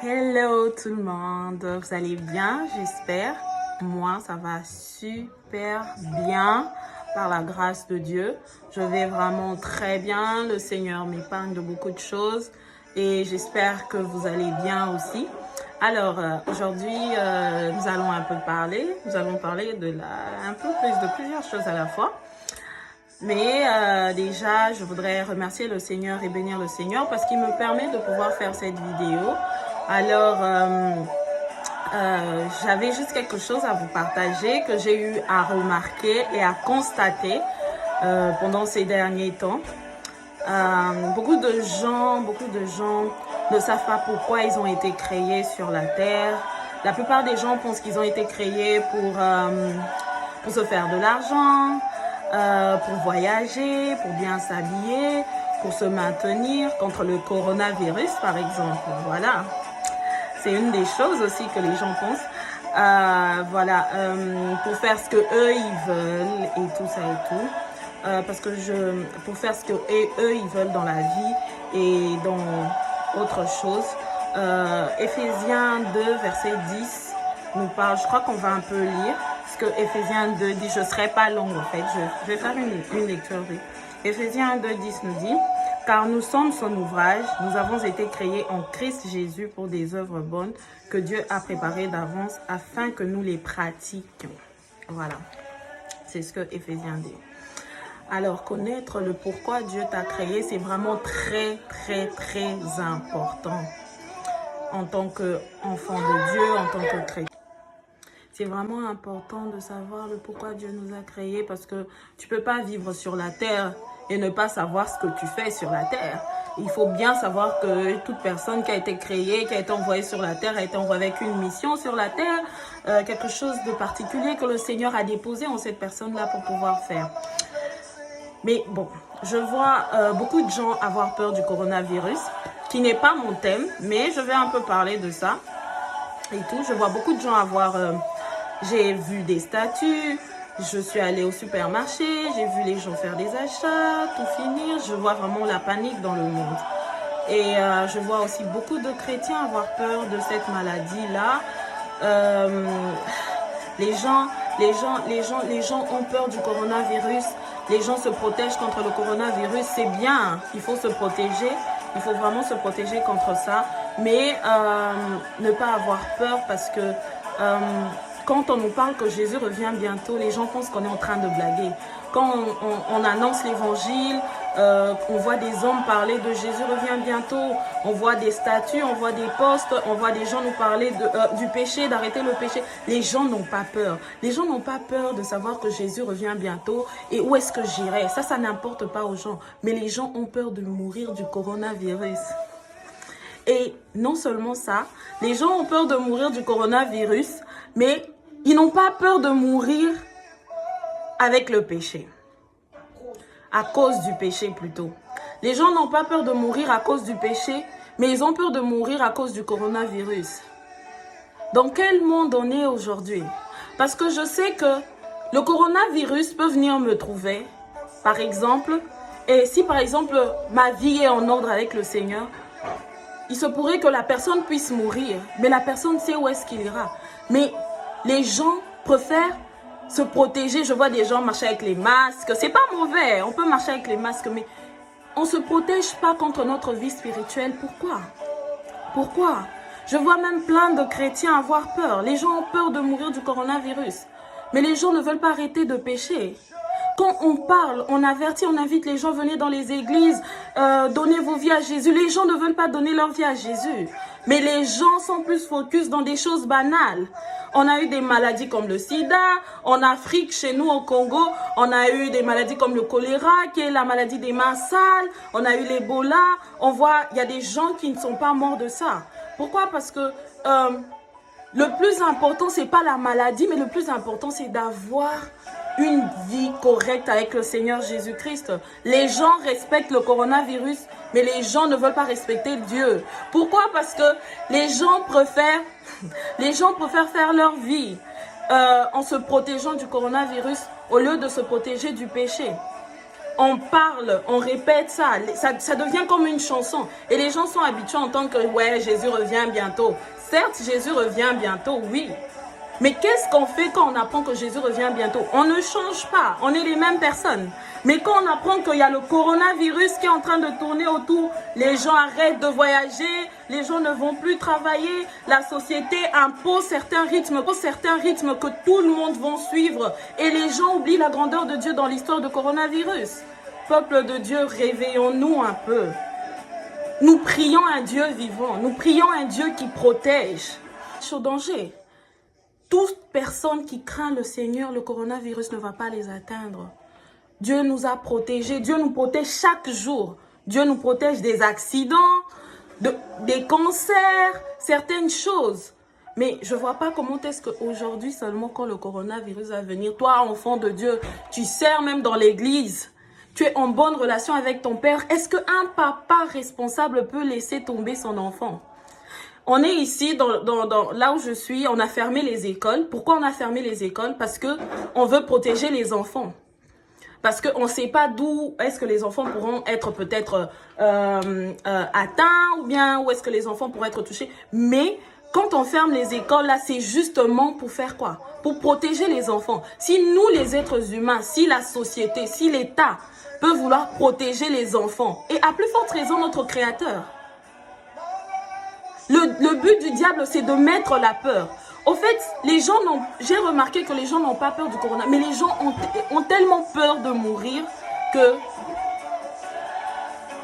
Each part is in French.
Hello tout le monde, vous allez bien, j'espère. Moi, ça va super bien par la grâce de Dieu. Je vais vraiment très bien, le Seigneur m'épargne de beaucoup de choses et j'espère que vous allez bien aussi. Alors, aujourd'hui, nous allons un peu parler, un peu plus de plusieurs choses à la fois. Mais déjà, je voudrais remercier le Seigneur et bénir le Seigneur parce qu'il me permet de pouvoir faire cette vidéo. Alors, j'avais juste quelque chose à vous partager que j'ai eu à remarquer et à constater pendant ces derniers temps. Beaucoup de gens ne savent pas pourquoi ils ont été créés sur la terre. La plupart des gens pensent qu'ils ont été créés pour se faire de l'argent, pour voyager, pour bien s'habiller, pour se maintenir contre le coronavirus, par exemple. Voilà. C'est une des choses aussi que les gens pensent. Pour faire ce que eux ils veulent et tout ça et tout. Pour faire ce que eux ils veulent dans la vie et dans autre chose. Éphésiens 2, verset 10 nous parle, je crois qu'on va un peu lire ce que Éphésiens 2 dit. Je ne serai pas long en fait, je vais faire une lecture. Éphésiens 2, 10 nous dit: car nous sommes son ouvrage, nous avons été créés en Christ Jésus pour des œuvres bonnes que Dieu a préparées d'avance afin que nous les pratiquions. Voilà, c'est ce que Éphésiens dit. Alors, connaître le pourquoi Dieu t'a créé, c'est vraiment très, très, très important en tant qu'enfant de Dieu, en tant que chrétien. C'est vraiment important de savoir le pourquoi Dieu nous a créés parce que tu ne peux pas vivre sur la terre et ne pas savoir ce que tu fais sur la terre. Il faut bien savoir que toute personne qui a été créée, qui a été envoyée sur la terre, a été envoyée avec une mission sur la terre, quelque chose de particulier que le Seigneur a déposé en cette personne-là pour pouvoir faire. Mais bon, je vois beaucoup de gens avoir peur du coronavirus, qui n'est pas mon thème, mais je vais un peu parler de ça et tout. Je vois beaucoup de gens avoir... j'ai vu des statuts, je suis allée au supermarché, j'ai vu les gens faire des achats, tout finir. Je vois vraiment la panique dans le monde. Et je vois aussi beaucoup de chrétiens avoir peur de cette maladie-là. Les gens ont peur du coronavirus. Les gens se protègent contre le coronavirus. C'est bien, il faut se protéger. Il faut vraiment se protéger contre ça. Mais ne pas avoir peur parce que... quand on nous parle que Jésus revient bientôt, les gens pensent qu'on est en train de blaguer. Quand on annonce l'évangile, on voit des hommes parler de Jésus revient bientôt, on voit des statues, on voit des postes, on voit des gens nous parler du péché, d'arrêter le péché. Les gens n'ont pas peur. Les gens n'ont pas peur de savoir que Jésus revient bientôt et où est-ce que j'irai. Ça n'importe pas aux gens. Mais les gens ont peur de mourir du coronavirus. Et non seulement ça, les gens ont peur de mourir du coronavirus, mais ils n'ont pas peur de mourir avec le péché. À cause du péché plutôt. Les gens n'ont pas peur de mourir à cause du péché, mais ils ont peur de mourir à cause du coronavirus. Dans quel monde on est aujourd'hui? Parce que je sais que le coronavirus peut venir me trouver, par exemple, et si par exemple ma vie est en ordre avec le Seigneur, il se pourrait que la personne puisse mourir, mais la personne sait où est-ce qu'il ira. Mais les gens préfèrent se protéger. Je vois des gens marcher avec les masques. C'est pas mauvais, on peut marcher avec les masques, mais on ne se protège pas contre notre vie spirituelle. Pourquoi? Pourquoi? Je vois même plein de chrétiens avoir peur. Les gens ont peur de mourir du coronavirus. Mais les gens ne veulent pas arrêter de pécher. Quand on parle, on avertit, on invite les gens, venez dans les églises, donnez vos vies à Jésus. Les gens ne veulent pas donner leur vie à Jésus. Mais les gens sont plus focus dans des choses banales. On a eu des maladies comme le sida. En Afrique, chez nous au Congo, on a eu des maladies comme le choléra, qui est la maladie des mains sales. On a eu l'Ebola. On voit, il y a des gens qui ne sont pas morts de ça. Pourquoi? Parce que le plus important, ce n'est pas la maladie, mais le plus important, c'est d'avoir une vie correcte avec le Seigneur Jésus-Christ. Les gens respectent le coronavirus, mais les gens ne veulent pas respecter Dieu. Pourquoi? Parce que les gens préfèrent faire leur vie en se protégeant du coronavirus au lieu de se protéger du péché. On parle, on répète ça. Ça devient comme une chanson. Et les gens sont habitués à entendre que ouais, Jésus revient bientôt. Certes, Jésus revient bientôt, oui. Mais qu'est-ce qu'on fait quand on apprend que Jésus revient bientôt? On ne change pas, on est les mêmes personnes. Mais quand on apprend qu'il y a le coronavirus qui est en train de tourner autour, les gens arrêtent de voyager, les gens ne vont plus travailler, la société impose certains rythmes que tout le monde va suivre. Et les gens oublient la grandeur de Dieu dans l'histoire du coronavirus. Peuple de Dieu, réveillons-nous un peu. Nous prions un Dieu vivant, nous prions un Dieu qui protège. Je suis au danger. Toute personne qui craint le Seigneur, le coronavirus ne va pas les atteindre. Dieu nous a protégés. Dieu nous protège chaque jour. Dieu nous protège des accidents, des cancers, certaines choses. Mais je ne vois pas comment est-ce qu'aujourd'hui, seulement quand le coronavirus va venir, toi, enfant de Dieu, tu sers même dans l'église, tu es en bonne relation avec ton père. Est-ce qu'un papa responsable peut laisser tomber son enfant? On est ici, là où je suis, on a fermé les écoles. Pourquoi on a fermé les écoles? Parce qu'on veut protéger les enfants. Parce qu'on ne sait pas d'où est-ce que les enfants pourront être peut-être atteints ou bien où est-ce que les enfants pourront être touchés. Mais quand on ferme les écoles, là, c'est justement pour faire quoi? Pour protéger les enfants. Si nous, les êtres humains, si la société, si l'État peut vouloir protéger les enfants, et à plus forte raison notre Créateur, le but du diable, c'est de mettre la peur. Au fait, j'ai remarqué que les gens n'ont pas peur du corona, mais les gens ont tellement peur de mourir que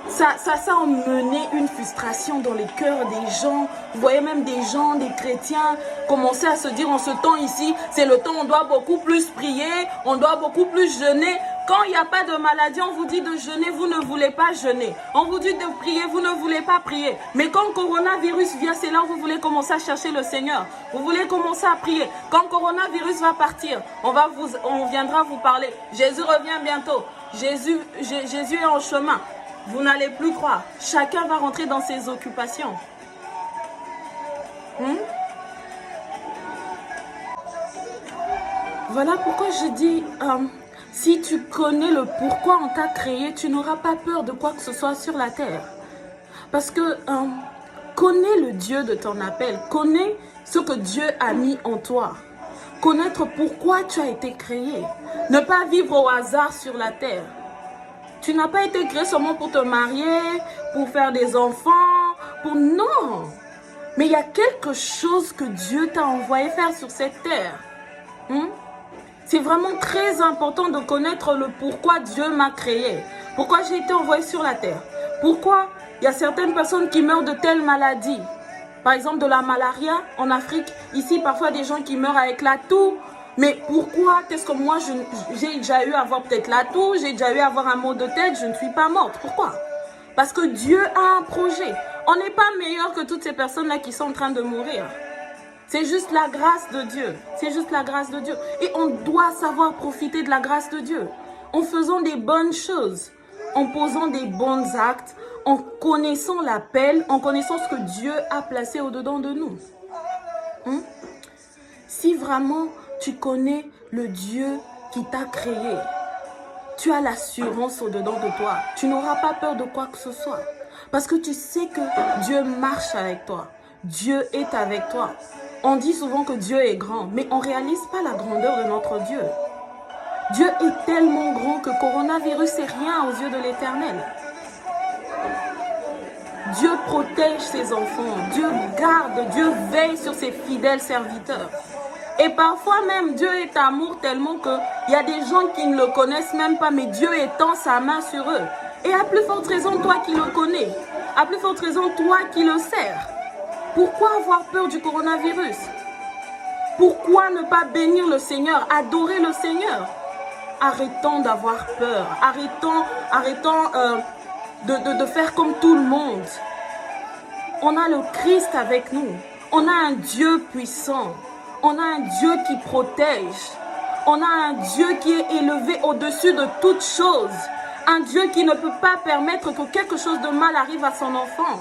ça a emmené une frustration dans les cœurs des gens. Vous voyez même des gens, des chrétiens, commencer à se dire en ce temps ici, c'est le temps où on doit beaucoup plus prier, on doit beaucoup plus jeûner. Quand il n'y a pas de maladie, on vous dit de jeûner, vous ne voulez pas jeûner. On vous dit de prier, vous ne voulez pas prier. Mais quand le coronavirus vient, c'est là où vous voulez commencer à chercher le Seigneur. Vous voulez commencer à prier. Quand le coronavirus va partir, on viendra vous parler. Jésus revient bientôt. Jésus est en chemin. Vous n'allez plus croire. Chacun va rentrer dans ses occupations. Voilà pourquoi je dis... si tu connais le pourquoi on t'a créé, tu n'auras pas peur de quoi que ce soit sur la terre. Parce que connais le Dieu de ton appel. Connais ce que Dieu a mis en toi. Connaître pourquoi tu as été créé. Ne pas vivre au hasard sur la terre. Tu n'as pas été créé seulement pour te marier, pour faire des enfants, Non. Mais il y a quelque chose que Dieu t'a envoyé faire sur cette terre. C'est vraiment très important de connaître le pourquoi Dieu m'a créé. Pourquoi j'ai été envoyé sur la terre. Pourquoi il y a certaines personnes qui meurent de telles maladies. Par exemple, de la malaria en Afrique. Ici, parfois, des gens qui meurent avec la toux. Mais pourquoi est-ce que moi, j'ai déjà eu à avoir peut-être la toux, j'ai déjà eu à avoir un mot de tête, je ne suis pas morte. Pourquoi? Parce que Dieu a un projet. On n'est pas meilleur que toutes ces personnes-là qui sont en train de mourir. C'est juste la grâce de Dieu. C'est juste la grâce de Dieu. Et on doit savoir profiter de la grâce de Dieu. En faisant des bonnes choses, en posant des bons actes, en connaissant l'appel, en connaissant ce que Dieu a placé au-dedans de nous. Si vraiment tu connais le Dieu qui t'a créé, tu as l'assurance au-dedans de toi. Tu n'auras pas peur de quoi que ce soit. Parce que tu sais que Dieu marche avec toi. Dieu est avec toi. On dit souvent que Dieu est grand, mais on ne réalise pas la grandeur de notre Dieu. Dieu est tellement grand que le coronavirus n'est rien aux yeux de l'Éternel. Dieu protège ses enfants, Dieu garde, Dieu veille sur ses fidèles serviteurs. Et parfois même, Dieu est amour tellement qu'il y a des gens qui ne le connaissent même pas, mais Dieu étend sa main sur eux. Et à plus forte raison, toi qui le connais, à plus forte raison, toi qui le sers. Pourquoi avoir peur du coronavirus? Pourquoi ne pas bénir le Seigneur, adorer le Seigneur? Arrêtons d'avoir peur, arrêtons de faire comme tout le monde. On a le Christ avec nous. On a un Dieu puissant. On a un Dieu qui protège. On a un Dieu qui est élevé au-dessus de toutes choses. Un Dieu qui ne peut pas permettre que quelque chose de mal arrive à son enfant.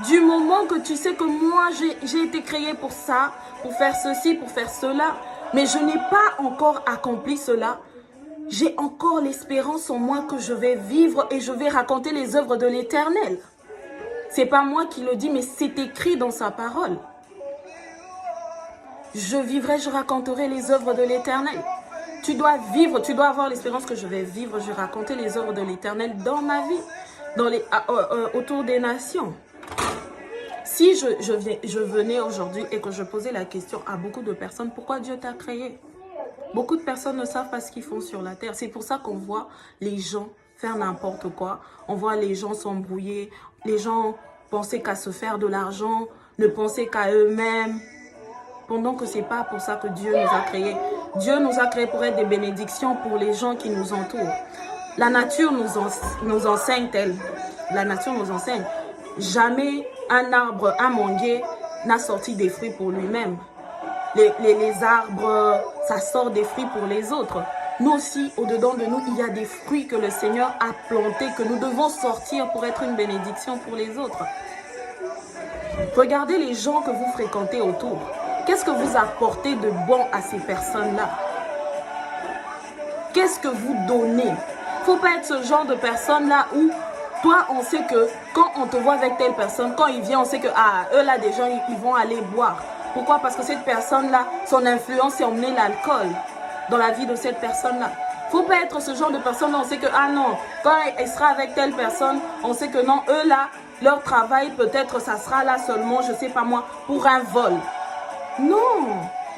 Du moment que tu sais que moi, j'ai été créé pour ça, pour faire ceci, pour faire cela, mais je n'ai pas encore accompli cela, j'ai encore l'espérance en moi que je vais vivre et je vais raconter les œuvres de l'Éternel. C'est pas moi qui le dis, mais c'est écrit dans sa parole. Je vivrai, je raconterai les œuvres de l'Éternel. Tu dois vivre, tu dois avoir l'espérance que je vais vivre, je vais raconter les œuvres de l'Éternel dans ma vie, autour des nations. Si je venais aujourd'hui et que je posais la question à beaucoup de personnes, pourquoi Dieu t'a créé? Beaucoup de personnes ne savent pas ce qu'ils font sur la terre. C'est pour ça qu'on voit les gens faire n'importe quoi. On voit les gens s'embrouiller, les gens penser qu'à se faire de l'argent, ne penser qu'à eux-mêmes. Pendant que ce n'est pas pour ça que Dieu nous a créés. Dieu nous a créés pour être des bénédictions pour les gens qui nous entourent. La nature nous enseigne-t-elle? La nature nous enseigne. Jamais un arbre, un manguier n'a sorti des fruits pour lui-même. Les arbres, ça sort des fruits pour les autres. Nous aussi, au-dedans de nous, il y a des fruits que le Seigneur a plantés, que nous devons sortir pour être une bénédiction pour les autres. Regardez les gens que vous fréquentez autour. Qu'est-ce que vous apportez de bon à ces personnes-là? Qu'est-ce que vous donnez? Il ne faut pas être ce genre de personne-là où toi, on sait que quand on te voit avec telle personne, quand il vient, on sait que eux là, des gens, ils vont aller boire. Pourquoi? Parce que cette personne-là, son influence, c'est emmener l'alcool dans la vie de cette personne-là. Il ne faut pas être ce genre de personne-là, on sait que, non, quand elle sera avec telle personne, on sait que non, eux là, leur travail, peut-être, ça sera là seulement, je ne sais pas moi, pour un vol. Non,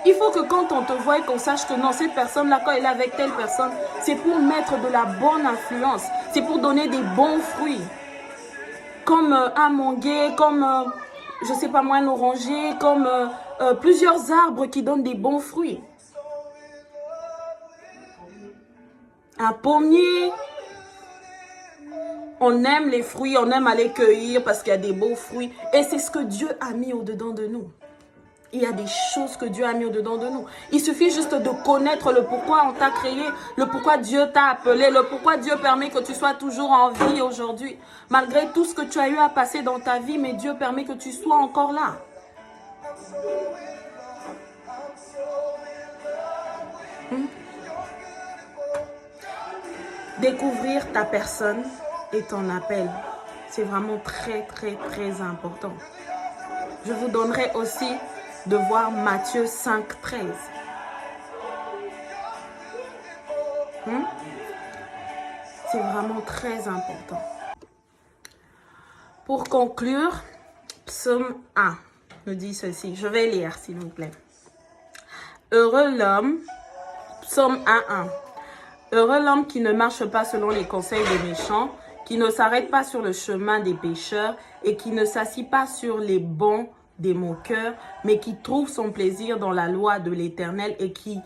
il faut que quand on te voit, qu'on sache que non, cette personne-là, quand elle est avec telle personne, c'est pour mettre de la bonne influence. C'est pour donner des bons fruits. Comme un manguier, comme, je ne sais pas moi, un oranger, comme plusieurs arbres qui donnent des bons fruits. Un pommier. On aime les fruits, on aime aller cueillir parce qu'il y a des beaux fruits. Et c'est ce que Dieu a mis au-dedans de nous. Il y a des choses que Dieu a mis au-dedans de nous. Il suffit juste de connaître le pourquoi on t'a créé, le pourquoi Dieu t'a appelé, le pourquoi Dieu permet que tu sois toujours en vie aujourd'hui. Malgré tout ce que tu as eu à passer dans ta vie, mais Dieu permet que tu sois encore là. Découvrir ta personne et ton appel, c'est vraiment très, très, très important. Je vous donnerai aussi de voir Matthieu 5, 13. C'est vraiment très important. Pour conclure, Psaume 1 nous dit ceci. Je vais lire, s'il vous plaît. Heureux l'homme, Psaume 1, 1. Heureux l'homme qui ne marche pas selon les conseils des méchants, qui ne s'arrête pas sur le chemin des pécheurs et qui ne s'assit pas sur les bancs des moqueurs, mais qui trouve son plaisir dans la loi de l'Éternel et qui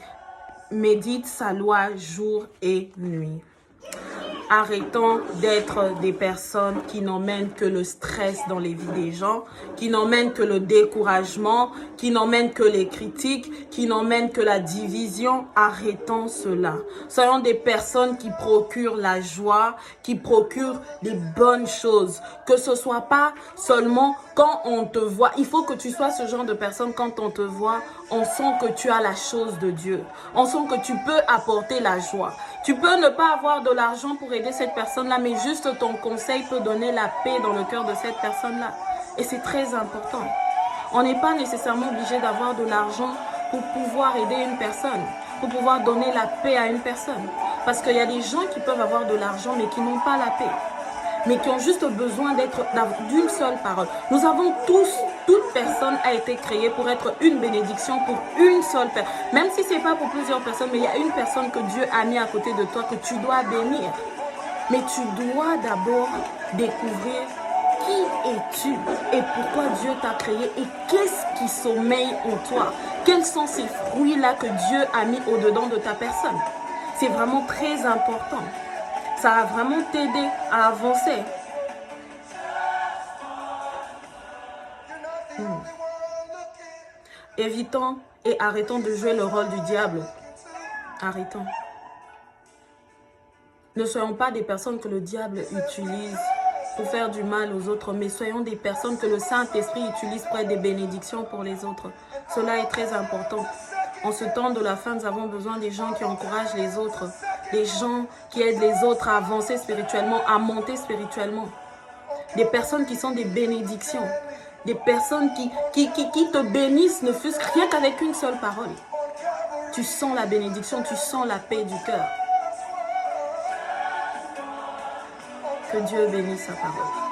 médite sa loi jour et nuit. Arrêtons d'être des personnes qui n'emmènent que le stress dans les vies des gens, qui n'emmènent que le découragement, qui n'emmènent que les critiques, qui n'emmènent que la division. Arrêtons cela. Soyons des personnes qui procurent la joie, qui procurent des bonnes choses. Que ce soit pas seulement quand on te voit. Il faut que tu sois ce genre de personne quand on te voit, on sent que tu as la chose de Dieu. On sent que tu peux apporter la joie. Tu peux ne pas avoir de l'argent pour aider cette personne-là, mais juste ton conseil peut donner la paix dans le cœur de cette personne-là. Et c'est très important. On n'est pas nécessairement obligé d'avoir de l'argent pour pouvoir aider une personne, pour pouvoir donner la paix à une personne. Parce qu'il y a des gens qui peuvent avoir de l'argent, mais qui n'ont pas la paix. Mais qui ont juste besoin d'une seule parole. Nous avons tous, toute personne a été créée pour être une bénédiction pour une seule personne. Même si ce n'est pas pour plusieurs personnes, mais il y a une personne que Dieu a mis à côté de toi que tu dois bénir. Mais tu dois d'abord découvrir qui es-tu et pourquoi Dieu t'a créé et qu'est-ce qui sommeille en toi. Quels sont ces fruits-là que Dieu a mis au-dedans de ta personne. C'est vraiment très important. Ça va vraiment t'aider à avancer. Évitons et arrêtons de jouer le rôle du diable. Arrêtons. Ne soyons pas des personnes que le diable utilise pour faire du mal aux autres, mais soyons des personnes que le Saint-Esprit utilise pour être des bénédictions pour les autres. Cela est très important. En ce temps de la fin, nous avons besoin des gens qui encouragent les autres, des gens qui aident les autres à avancer spirituellement, à monter spirituellement. Des personnes qui sont des bénédictions. Des personnes qui te bénissent, ne fût-ce rien qu'avec une seule parole. Tu sens la bénédiction, tu sens la paix du cœur. Que Dieu bénisse sa parole.